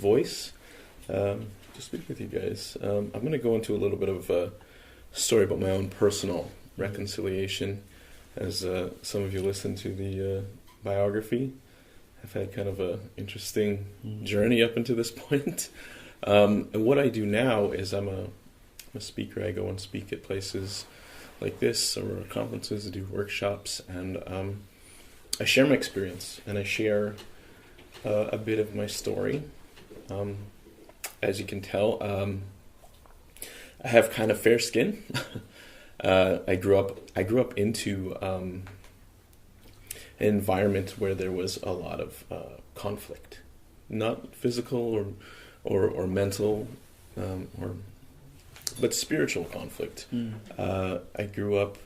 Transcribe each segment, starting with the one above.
voice to speak with you guys. I'm going to go into a little bit of a story about my own personal reconciliation. As some of you listen to the biography, I've had kind of a interesting journey up until this point. And what I do now is I'm a speaker. I go and speak at places like this, or conferences, I do workshops, and I share my experience, and I share a bit of my story. As you can tell, I have kind of fair skin. I grew up into an environment where there was a lot of conflict, not physical or mental, but spiritual conflict. I grew up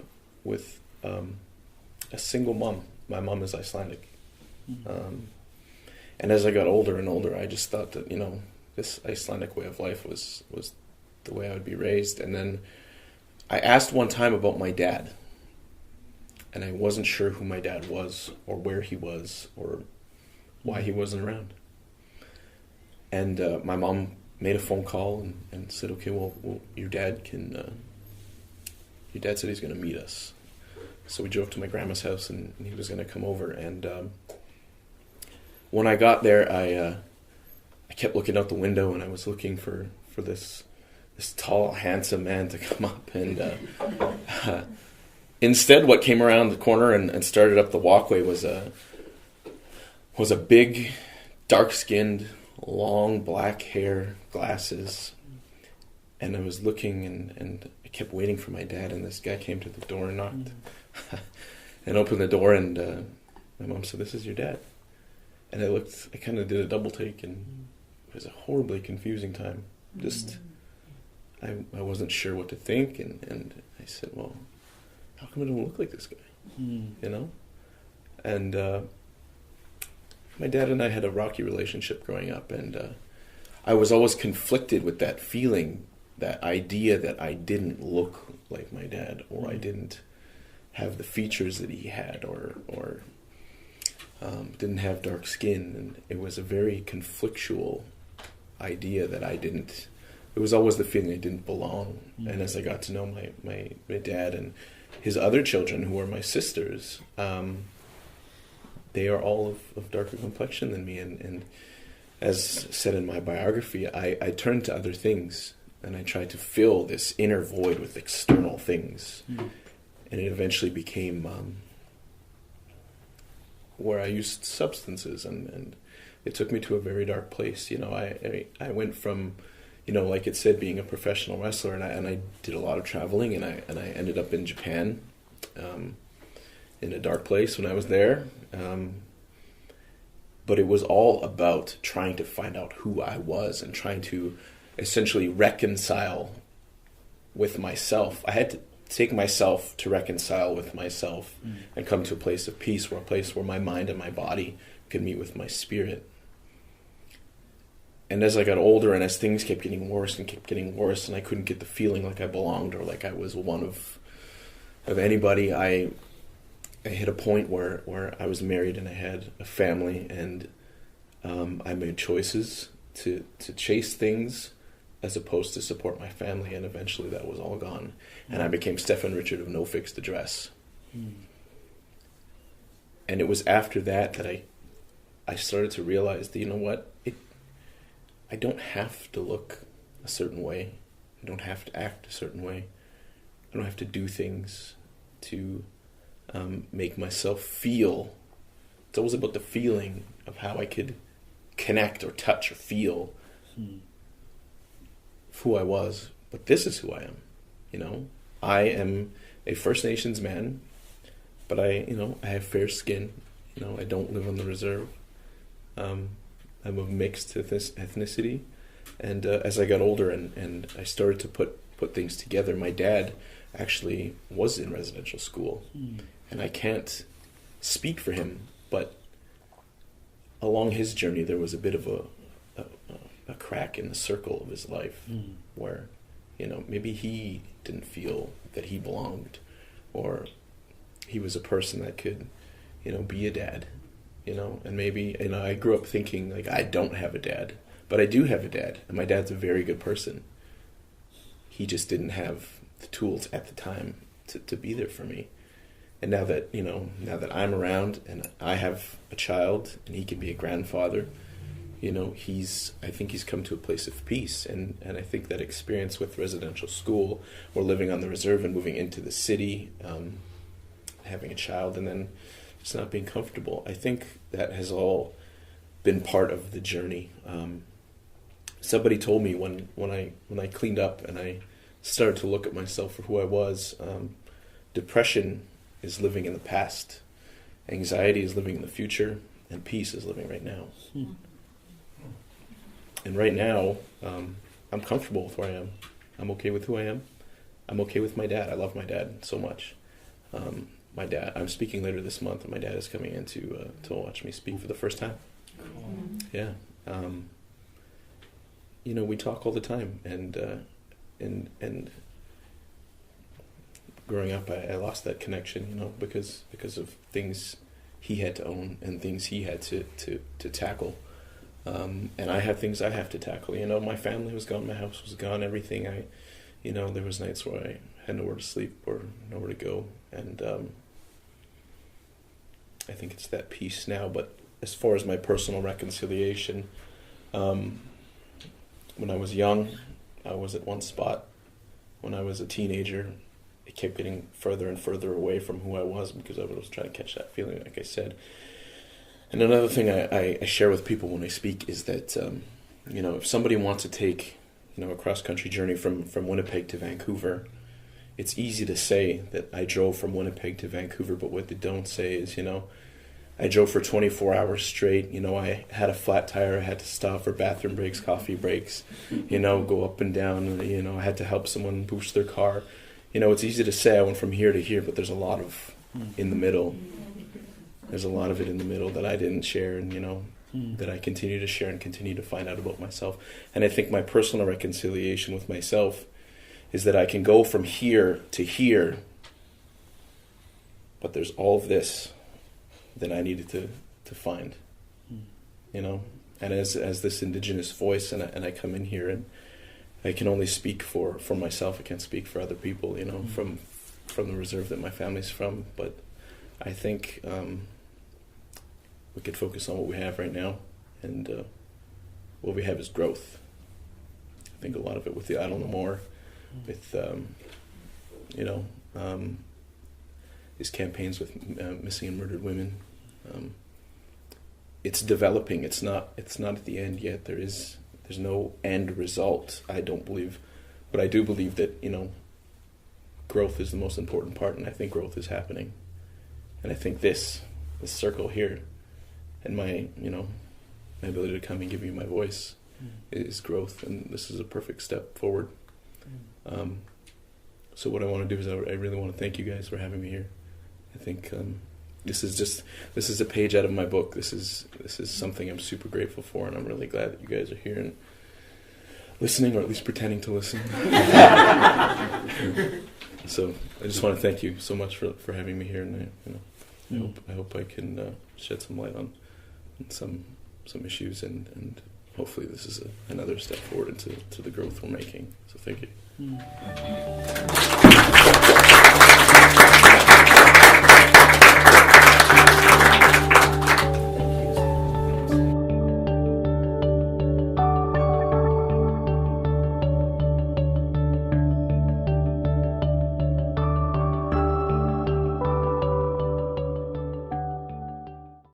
with a single mom. My mom is Icelandic. And as I got older and older, I just thought that, this Icelandic way of life was the way I would be raised. And then I asked one time about my dad, and I wasn't sure who my dad was, or where he was, or why he wasn't around. And my mom made a phone call and said, okay, well your dad said he's going to meet us. So we drove to my grandma's house, and he was going to come over. And when I got there, I kept looking out the window, and I was looking for this tall, handsome man to come up. And instead, what came around the corner and started up the walkway was a big, dark-skinned, long black hair, glasses. And I was looking, and I kept waiting for my dad, and this guy came to the door and knocked. And opened the door, and my mom said, "This is your dad." And I kind of did a double take, and it was a horribly confusing time. I wasn't sure what to think, and I said, well, how come I don't look like this guy? And my dad and I had a rocky relationship growing up, and I was always conflicted with that feeling, that idea that I didn't look like my dad, or I didn't have the features that he had, or didn't have dark skin. And it was a very conflictual idea that it was always the feeling I didn't belong. And as I got to know my dad and his other children, who were my sisters, they are all of darker complexion than me. And as said in my biography, I turned to other things, and I tried to fill this inner void with external things. And it eventually became where I used substances, and it took me to a very dark place. I went from, like it said, being a professional wrestler, and I did a lot of traveling, and I ended up in Japan, in a dark place when I was there. But it was all about trying to find out who I was and trying to essentially reconcile with myself. I had to take myself to reconcile with myself and come to a place of peace, a place where my mind and my body could meet with my spirit. And as I got older, and as things kept getting worse, and I couldn't get the feeling like I belonged or like I was one of anybody, I hit a point where I was married and I had a family, and I made choices to chase things as opposed to support my family, and eventually that was all gone. And I became Stefan Richard of no fixed address. And it was after that I started to realize that, what, I don't have to look a certain way. I don't have to act a certain way. I don't have to do things to make myself feel. It's always about the feeling of how I could connect or touch or feel who I was. But this is who I am. I am a First Nations man, but I have fair skin. I don't live on the reserve. I'm of mixed ethnicity. And as I got older and I started to put things together, my dad actually was in residential school. And I can't speak for him, but along his journey there was a bit of a crack in the circle of his life where, maybe he didn't feel that he belonged, or he was a person that could, be a dad, and maybe, I grew up thinking like I don't have a dad, But I do have a dad, and my dad's a very good person. He just didn't have the tools at the time to be there for me. And now that I'm around and I have a child and he can be a grandfather, I think he's come to a place of peace. And I think that experience with residential school or living on the reserve and moving into the city, having a child and then just not being comfortable, I think that has all been part of the journey. Somebody told me when I cleaned up and I started to look at myself for who I was, depression is living in the past, anxiety is living in the future, and peace is living right now. And right now, I'm comfortable with where I am. I'm okay with who I am. I'm okay with my dad. I love my dad so much. My dad, I'm speaking later this month, and my dad is coming in to watch me speak for the first time. Yeah. We talk all the time, and growing up, I lost that connection, because of things he had to own and things he had to tackle. And I have things I have to tackle. My family was gone, my house was gone, everything. There was nights where I had nowhere to sleep or nowhere to go. And I think it's that peace now. But as far as my personal reconciliation, when I was young, I was at one spot. When I was a teenager, it kept getting further and further away from who I was because I was trying to catch that feeling, like I said. And another thing I share with people when I speak is that, if somebody wants to take, a cross-country journey from Winnipeg to Vancouver, it's easy to say that I drove from Winnipeg to Vancouver, but what they don't say is, I drove for 24 hours straight. I had a flat tire. I had to stop for bathroom breaks, coffee breaks, go up and down. I had to help someone boost their car. It's easy to say I went from here to here, but there's a lot of in the middle. There's a lot of it in the middle that I didn't share and, that I continue to share and continue to find out about myself. And I think my personal reconciliation with myself is that I can go from here to here, but there's all of this that I needed to find, And as this Indigenous voice, and I come in here and I can only speak for myself. I can't speak for other people, from the reserve that my family's from. But I think we could focus on what we have right now, and what we have is growth. I think a lot of it with the I Don't Know More, with these campaigns with missing and murdered women. It's developing. It's not at the end yet. There's no end result, I don't believe. But I do believe that, growth is the most important part, and I think growth is happening. And I think this circle here and my ability to come and give you my voice is growth, and this is a perfect step forward. So what I want to do is I really want to thank you guys for having me here. I think this is a page out of my book. This is something I'm super grateful for, and I'm really glad that you guys are here and listening, or at least pretending to listen. So I just want to thank you so much for having me here, and I hope I can shed some light on some issues, and hopefully this is another step forward into the growth we're making. So thank you.